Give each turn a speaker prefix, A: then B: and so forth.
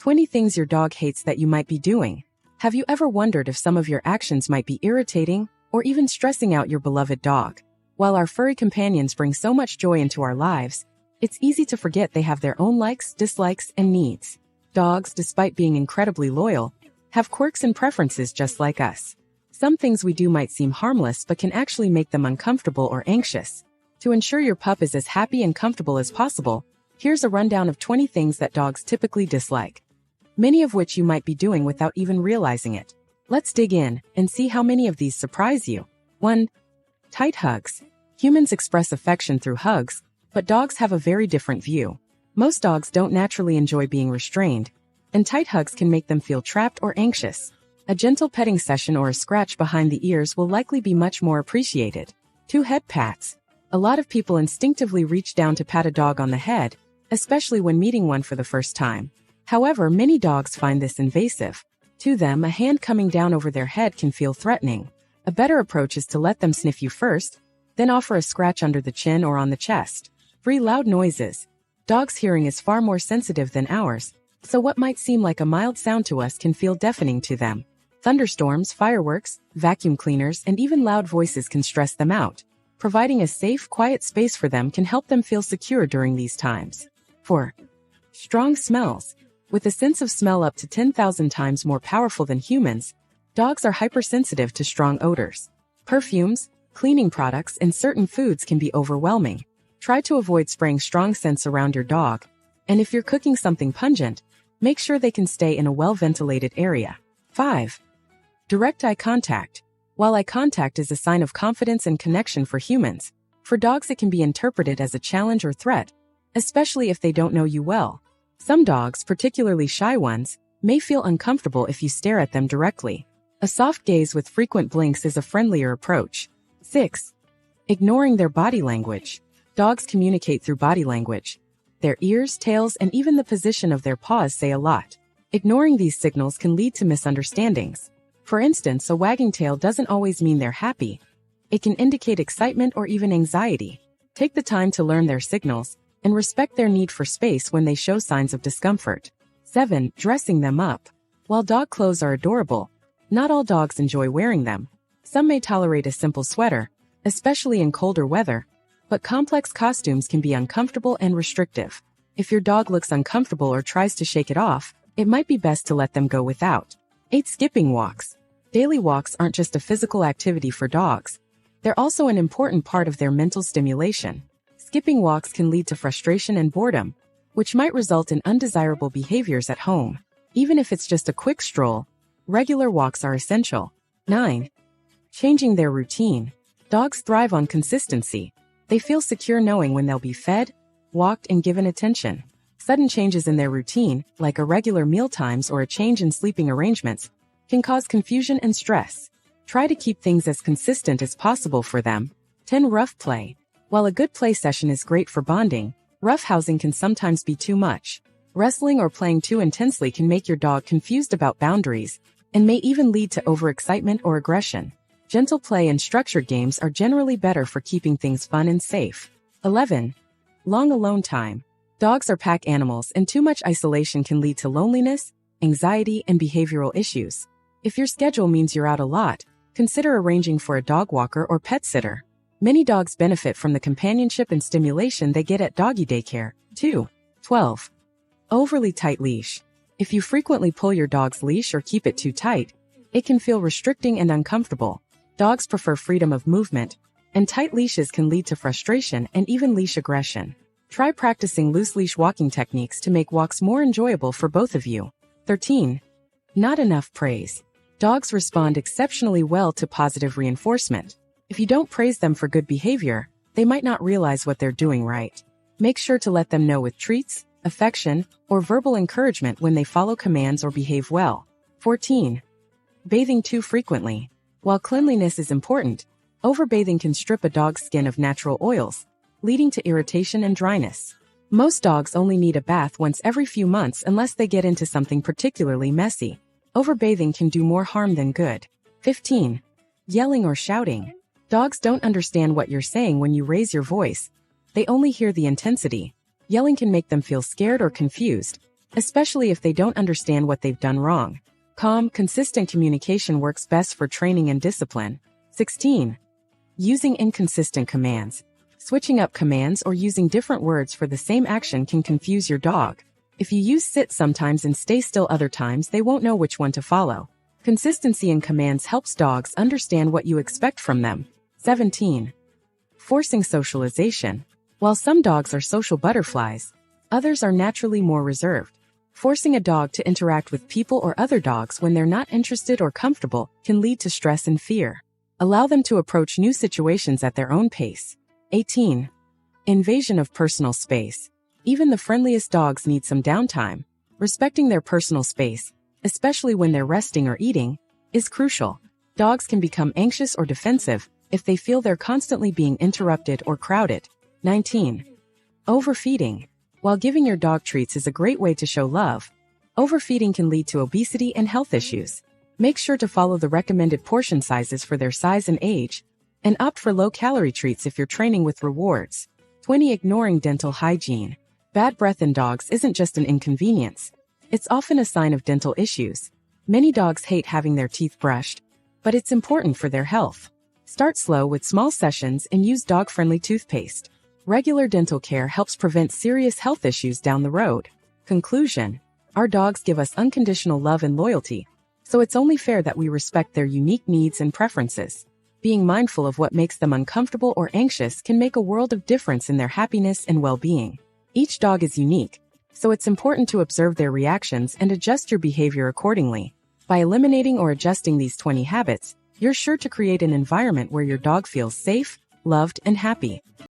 A: 20 things your dog hates that you might be doing. Have you ever wondered if some of your actions might be irritating or even stressing out your beloved dog? While our furry companions bring so much joy into our lives, it's easy to forget they have their own likes, dislikes, and needs. Dogs, despite being incredibly loyal, have quirks and preferences just like us. Some things we do might seem harmless but can actually make them uncomfortable or anxious. To ensure your pup is as happy and comfortable as possible, here's a rundown of 20 things that dogs typically dislike, many of which you might be doing without even realizing it. Let's dig in and see how many of these surprise you. 1. Tight hugs. Humans express affection through hugs, but dogs have a very different view. Most dogs don't naturally enjoy being restrained, and tight hugs can make them feel trapped or anxious. A gentle petting session or a scratch behind the ears will likely be much more appreciated. 2. Head pats. A lot of people instinctively reach down to pat a dog on the head, especially when meeting one for the first time. However, many dogs find this invasive. To them, a hand coming down over their head can feel threatening. A better approach is to let them sniff you first, then offer a scratch under the chin or on the chest. 3. Loud noises. Dogs' hearing is far more sensitive than ours, so what might seem like a mild sound to us can feel deafening to them. Thunderstorms, fireworks, vacuum cleaners, and even loud voices can stress them out. Providing a safe, quiet space for them can help them feel secure during these times. 4. Strong smells. With a sense of smell up to 10,000 times more powerful than humans, dogs are hypersensitive to strong odors. Perfumes, cleaning products, and certain foods can be overwhelming. Try to avoid spraying strong scents around your dog, and if you're cooking something pungent, make sure they can stay in a well-ventilated area. 5. Direct eye contact. While eye contact is a sign of confidence and connection for humans, for dogs it can be interpreted as a challenge or threat, especially if they don't know you well. Some dogs, particularly shy ones, may feel uncomfortable if you stare at them directly. A soft gaze with frequent blinks is a friendlier approach. 6. Ignoring their body language. Dogs communicate through body language. Their ears, tails, and even the position of their paws say a lot. Ignoring these signals can lead to misunderstandings. For instance, a wagging tail doesn't always mean they're happy. It can indicate excitement or even anxiety. Take the time to learn their signals and respect their need for space when they show signs of discomfort. 7. Dressing them up. While dog clothes are adorable, not all dogs enjoy wearing them. Some may tolerate a simple sweater, especially in colder weather, but complex costumes can be uncomfortable and restrictive. If your dog looks uncomfortable or tries to shake it off, it might be best to let them go without. 8. Skipping walks. Daily walks aren't just a physical activity for dogs. They're also an important part of their mental stimulation. Skipping walks can lead to frustration and boredom, which might result in undesirable behaviors at home. Even if it's just a quick stroll, regular walks are essential. 9. Changing their routine. Dogs thrive on consistency. They feel secure knowing when they'll be fed, walked, and given attention. Sudden changes in their routine, like irregular meal times or a change in sleeping arrangements, can cause confusion and stress. Try to keep things as consistent as possible for them. 10. Rough play. While a good play session is great for bonding, roughhousing can sometimes be too much. Wrestling or playing too intensely can make your dog confused about boundaries, and may even lead to overexcitement or aggression. Gentle play and structured games are generally better for keeping things fun and safe. 11. Long alone time. Dogs are pack animals, and too much isolation can lead to loneliness, anxiety, and behavioral issues. If your schedule means you're out a lot, consider arranging for a dog walker or pet sitter. Many dogs benefit from the companionship and stimulation they get at doggy daycare, too. 12. Overly tight leash. If you frequently pull your dog's leash or keep it too tight, it can feel restricting and uncomfortable. Dogs prefer freedom of movement, and tight leashes can lead to frustration and even leash aggression. Try practicing loose leash walking techniques to make walks more enjoyable for both of you. 13. Not enough praise. Dogs respond exceptionally well to positive reinforcement. If you don't praise them for good behavior, they might not realize what they're doing right. Make sure to let them know with treats, affection, or verbal encouragement when they follow commands or behave well. 14. Bathing too frequently. While cleanliness is important, overbathing can strip a dog's skin of natural oils, leading to irritation and dryness. Most dogs only need a bath once every few months unless they get into something particularly messy. Overbathing can do more harm than good. 15. Yelling or shouting. Dogs don't understand what you're saying when you raise your voice. They only hear the intensity. Yelling can make them feel scared or confused, especially if they don't understand what they've done wrong. Calm, consistent communication works best for training and discipline. 16. Using inconsistent commands. Switching up commands or using different words for the same action can confuse your dog. If you use sit sometimes and stay still other times, they won't know which one to follow. Consistency in commands helps dogs understand what you expect from them. 17. Forcing socialization. While some dogs are social butterflies, others are naturally more reserved. Forcing a dog to interact with people or other dogs when they're not interested or comfortable can lead to stress and fear. Allow them to approach new situations at their own pace. 18. Invasion of personal space. Even the friendliest dogs need some downtime. Respecting their personal space, especially when they're resting or eating, is crucial. Dogs can become anxious or defensive if they feel they're constantly being interrupted or crowded. 19. Overfeeding. While giving your dog treats is a great way to show love, overfeeding can lead to obesity and health issues. Make sure to follow the recommended portion sizes for their size and age, and opt for low-calorie treats if you're training with rewards. 20. Ignoring dental hygiene. Bad breath in dogs isn't just an inconvenience. It's often a sign of dental issues. Many dogs hate having their teeth brushed, but it's important for their health. Start slow with small sessions and use dog-friendly toothpaste. Regular dental care helps prevent serious health issues down the road. Conclusion. Our dogs give us unconditional love and loyalty, so it's only fair that we respect their unique needs and preferences. Being mindful of what makes them uncomfortable or anxious can make a world of difference in their happiness and well-being. Each dog is unique, so it's important to observe their reactions and adjust your behavior accordingly. By eliminating or adjusting these 20 habits, you're sure to create an environment where your dog feels safe, loved, and happy.